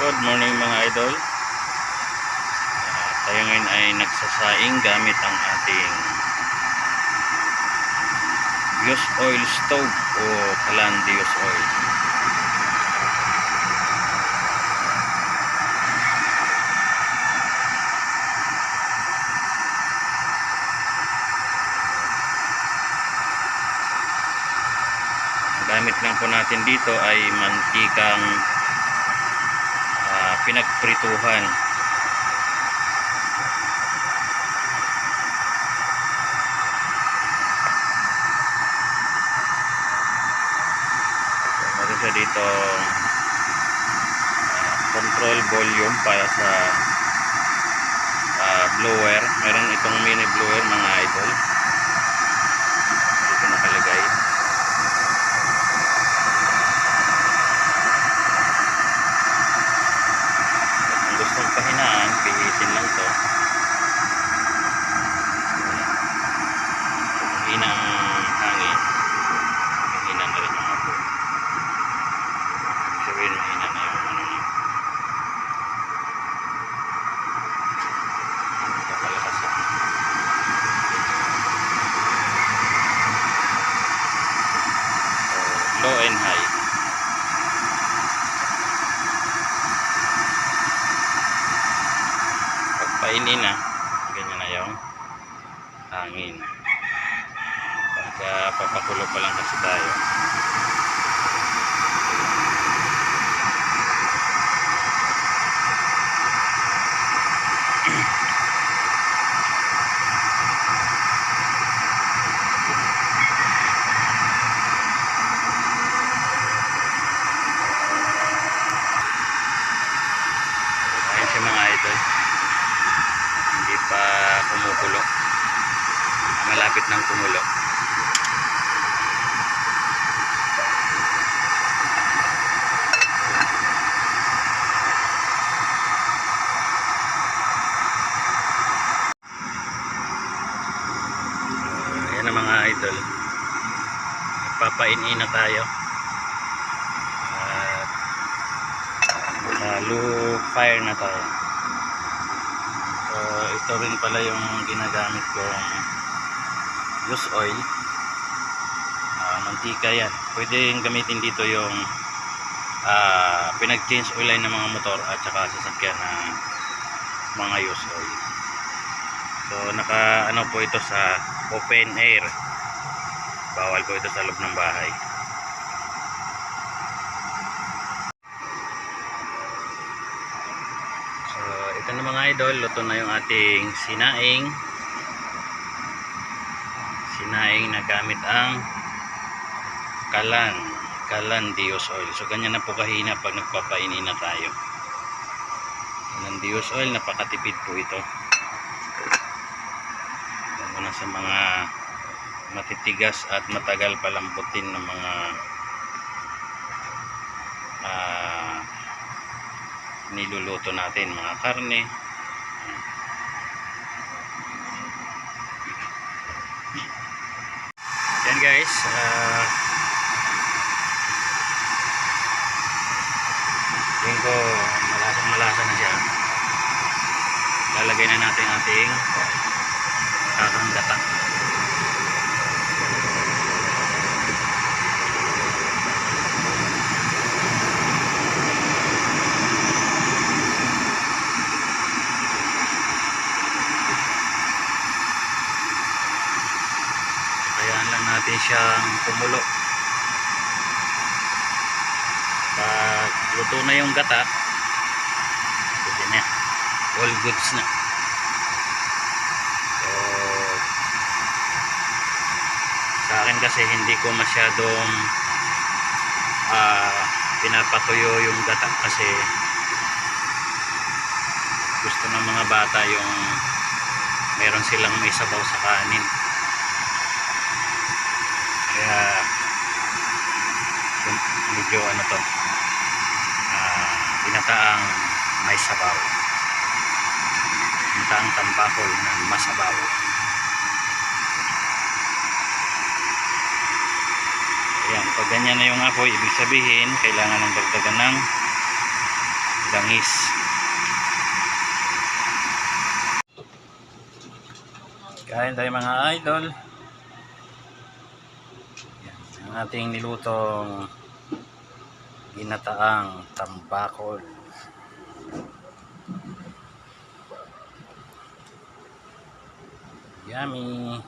Good morning mga idol. Tayo ngayon ay nagsasaing gamit ang ating Dios Oil Stove o Kalan Dios Oil. Ang gamit lang po natin dito ay mantikang pinagprituhan. Meron siya dito control volume para sa blower. Meron itong mini blower mga idol. Dito nakalagay. Gustong pahinaan, pihitin lang to. Hina ang hangin, mahina na rin yung apoy. Sabihin mahina na yung kapalakasan. Low and high. Painin na, ganyan na yung hangin. Pagka papakulo pa lang kasi tayo. Ayan siya mga idol. Hindi pa kumukulo, malapit nang kumulo. Ayan na mga idol, papainin na tayo at low fire na tayo. So ito rin pala yung ginagamit kong Dios Oil. Mantika yan. Pwede yung gamitin dito yung pinag-change oil line ng mga motor at saka sasakyan na mga Dios Oil. So naka ano po ito sa open air. Bawal po ito sa loob ng bahay. Ito na mga idol, luto na yung ating sinaing na gamit ang Kalan Dios Oil. So ganyan na po kahina pag nagpapainin na tayo. Kalan Dios Oil, napakatipid po ito. Lalo na sa mga matitigas at matagal palambutin ng mga niluluto natin, mga karne. Yan guys, tingin ko malasang na siya. Lalagay na natin ating kakang gata. Natin siyang kumulo. Pag luto na yung gata, pwede na, all goods na. So sa akin kasi hindi ko masyadong pinapatuyo yung gata kasi gusto ng mga bata yung meron silang may sabaw sa kanin. Kaya medyo ano to, ginataang may sabaw, ginataang tambakol na masabaw. Ayan, pag ganyan na yung apoy, ibig sabihin kailangan ng dagdagan ng langis. Kain tayo mga idol. Yan, ang ating nilutong ginataang tambakol. Yummy.